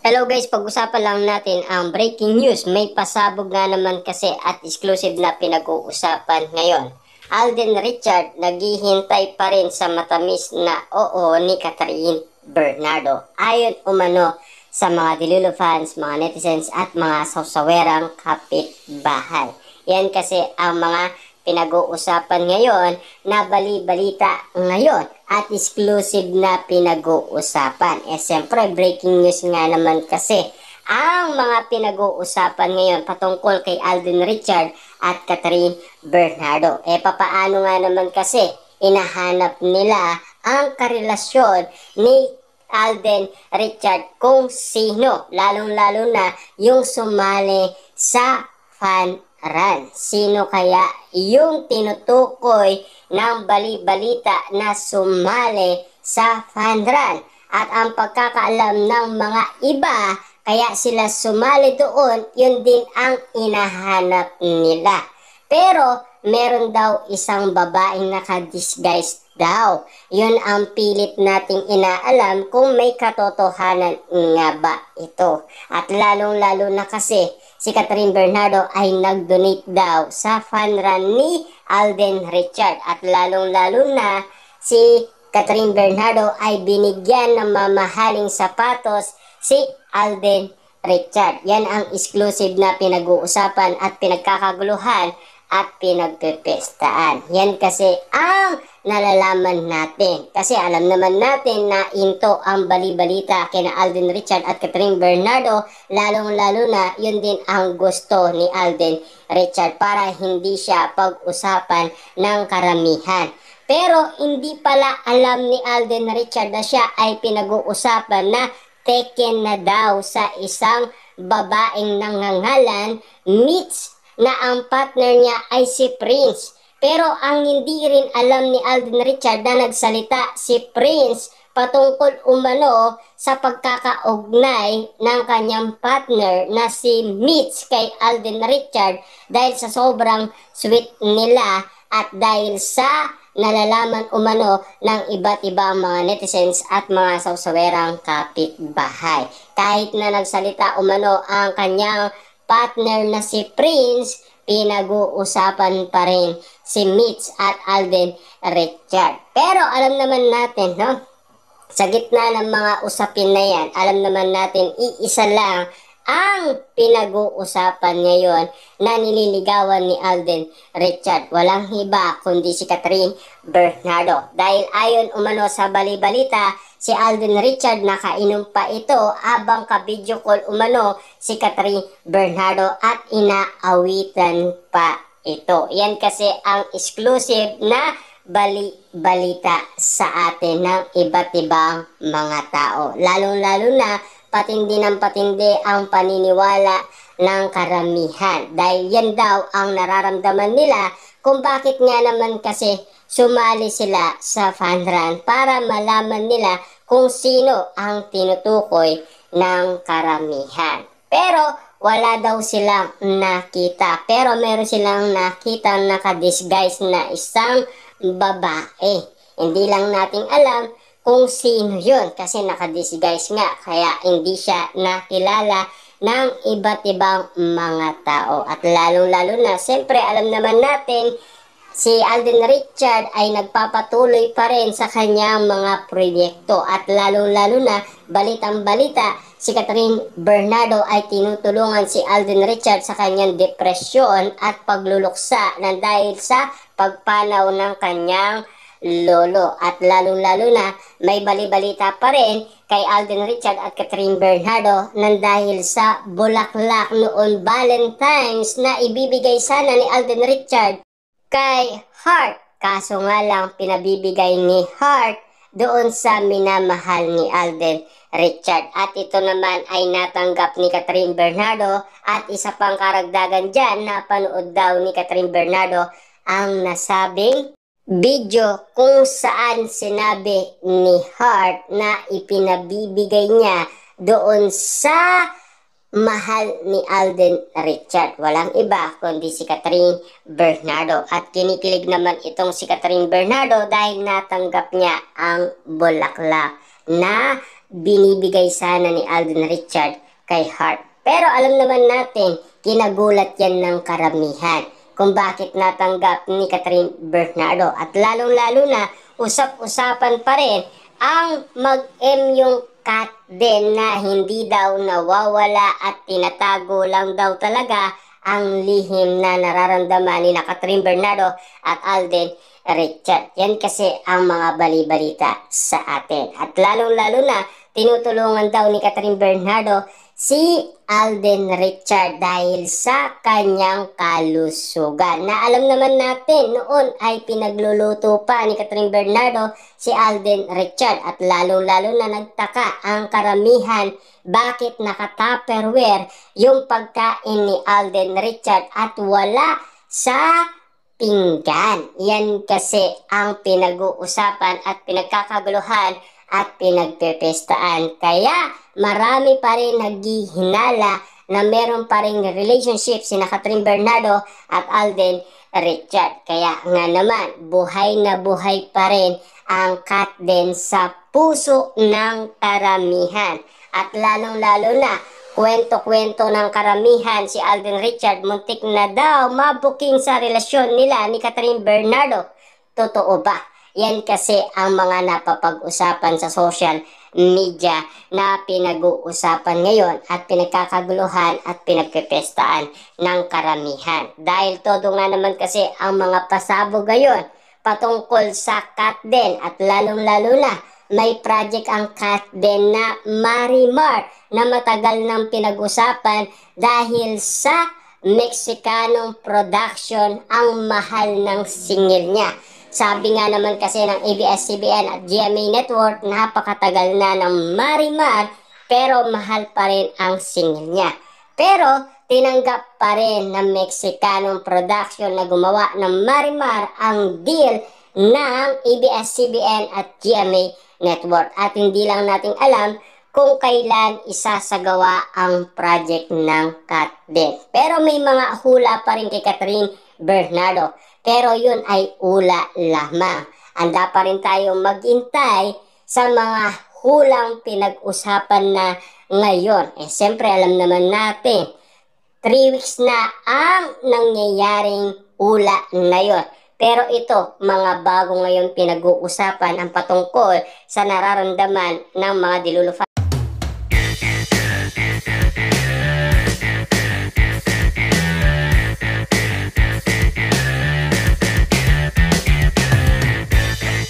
Hello guys, pag-usapan lang natin ang breaking news. May pasabog nga naman kasi at exclusive na pinag-uusapan ngayon. Alden Richard naghihintay pa rin sa matamis na oo ni Catherine Bernardo. Ayon umano sa mga Dilulo fans, mga netizens at mga sawsawerang kapitbahay. Yan kasi ang mga pinag-uusapan ngayon na bali-balita ngayon at exclusive na pinag-uusapan. Siyempre, breaking news nga naman kasi ang mga pinag-uusapan ngayon patungkol kay Alden Richard at Catherine Bernardo. Papaano nga naman kasi inahanap nila ang karelasyon ni Alden Richard kung sino, lalong-lalo na yung sumali sa fan run. Sino kaya yung tinutukoy ng bali-balita na sumali sa fan run? At ang pagkakaalam ng mga iba, kaya sila sumali doon, yun din ang inahanap nila. Pero meron daw isang babaeng naka-disguise daw. Yun ang pilit nating inaalam kung may katotohanan nga ba ito. At lalong-lalo na kasi si Catherine Bernardo ay nag-donate daw sa fan run ni Alden Richard. At lalong-lalo na si Catherine Bernardo ay binigyan ng mamahaling sapatos si Alden Richard. Yan ang exclusive na pinag-uusapan at pinagkakaguluhan at pinagpipestaan. Yan kasi ang nalalaman natin. Kasi alam naman natin na into ang bali-balita kina Alden Richard at Catherine Bernardo, lalong-lalo na yun din ang gusto ni Alden Richard para hindi siya pag-usapan ng karamihan. Pero hindi pala alam ni Alden Richard na siya ay pinag-uusapan na taken na daw sa isang babaeng nangangalan Mitch na ang partner niya ay si Prince. Pero ang hindi rin alam ni Alden Richard na nagsalita si Prince patungkol umano sa pagkakaugnay ng kanyang partner na si Mitch kay Alden Richard dahil sa sobrang sweet nila at dahil sa nalalaman umano ng iba't ibang mga netizens at mga sawsawerang kapitbahay. Kahit na nagsalita umano ang kanyang partner na si Prince, pinag-uusapan pa rin si Mitch at Alden Richard. Pero alam naman natin, no? Sa gitna ng mga usapin na yan, alam naman natin iisa lang ang pinag-uusapan ngayon na nililigawan ni Alden Richard. Walang iba kundi si Catherine Bernardo. Dahil ayon umano sa bali-balita, si Alden Richard nakainom pa ito habang ka-video call umano si Catherine Bernardo at inaawitan pa ito. Yan kasi ang exclusive na bali-balita sa atin ng iba't ibang mga tao. Lalong-lalo na patindi ng patindi ang paniniwala ng karamihan. Dahil yan daw ang nararamdaman nila kung bakit nga naman kasi sumali sila sa fan run para malaman nila kung sino ang tinutukoy ng karamihan. Pero wala daw silang nakita. Pero meron silang nakita naka-disguise na isang babae. Hindi lang nating alam kung sino yun kasi naka-disguise nga kaya hindi siya nakilala ng iba't ibang mga tao. At lalong-lalo na, siyempre alam naman natin si Alden Richard ay nagpapatuloy pa rin sa kanyang mga proyekto. At lalong-lalo na, balitang-balita, si Catherine Bernardo ay tinutulungan si Alden Richard sa kanyang depresyon at pagluluksa na dahil sa pagpanaw ng kanyang lolo. At lalong-lalo na may bali-balita pa rin kay Alden Richard at Catherine Bernardo nang dahil sa bulaklak noon Valentine's na ibibigay sana ni Alden Richard kay Heart. Kaso nga lang pinabibigay ni Heart doon sa minamahal ni Alden Richard. At ito naman ay natanggap ni Catherine Bernardo at isa pang karagdagan dyan, napanood daw ni Catherine Bernardo ang nasabing video kung saan sinabi ni Heart na ipinabibigay niya doon sa mahal ni Alden Richard. Walang iba kundi si Catherine Bernardo. At kinikilig naman itong si Catherine Bernardo dahil natanggap niya ang bulaklak na binibigay sana ni Alden Richard kay Hart. Pero alam naman natin, kinagulat yan ng karamihan kung bakit natanggap ni Catherine Bernardo. At lalong-lalo na, usap-usapan pa rin ang mag-M yung cat din na hindi daw nawawala at tinatago lang daw talaga ang lihim na nararamdaman ni Catherine Bernardo at Alden Richard. Yan kasi ang mga bali-balita sa atin. At lalong-lalo na, tinutulungan daw ni Catherine Bernardo si Alden Richard dahil sa kanyang kalusugan. Na alam naman natin noon ay pinagluluto pa ni Catherine Bernardo si Alden Richard at lalong-lalo na nagtaka ang karamihan bakit naka-Tupperware yung pagkain ni Alden Richard at wala sa pinggan. Yan kasi ang pinag-uusapan at pinagkakaguluhan at pinagpepestaan. Kaya marami pa rin naghihinala na meron pa rin relationship sina Catherine Bernardo at Alden Richard. Kaya nga naman, buhay na buhay pa rin ang cat din sa puso ng karamihan. At lalong-lalo na, kwento-kwento ng karamihan si Alden Richard muntik na daw mabuking sa relasyon nila ni Catherine Bernardo. Totoo ba? Yan kasi ang mga napapag-usapan sa social media na pinag-uusapan ngayon at pinagkakaguluhan at pinagpepestaan ng karamihan. Dahil todo nga naman kasi ang mga pasabog ngayon patungkol sa cat din at lalong-lalo na may project ang cat din na Marimar na matagal nang pinag-usapan dahil sa Mexicanong production ang mahal ng singil niya. Sabi nga naman kasi ng ABS-CBN at GMA Network, napakatagal na ng Marimar pero mahal pa rin ang singil niya. Pero tinanggap pa rin ng Mexicanong production na gumawa ng Marimar ang deal ng ABS-CBN at GMA Network. At hindi lang natin alam kung kailan isasagawa ang project ng cat din. Pero may mga hula pa rin kay Catherine Bernardo. Pero yun ay ula lamang. Handa pa rin tayong maghintay sa mga hulang pinag-usapan na ngayon. Siyempre alam naman natin, 3 weeks na ang nangyayaring ula na yun. Pero ito, mga bago ngayon pinag-uusapan ang patungkol sa nararamdaman ng mga dilulufa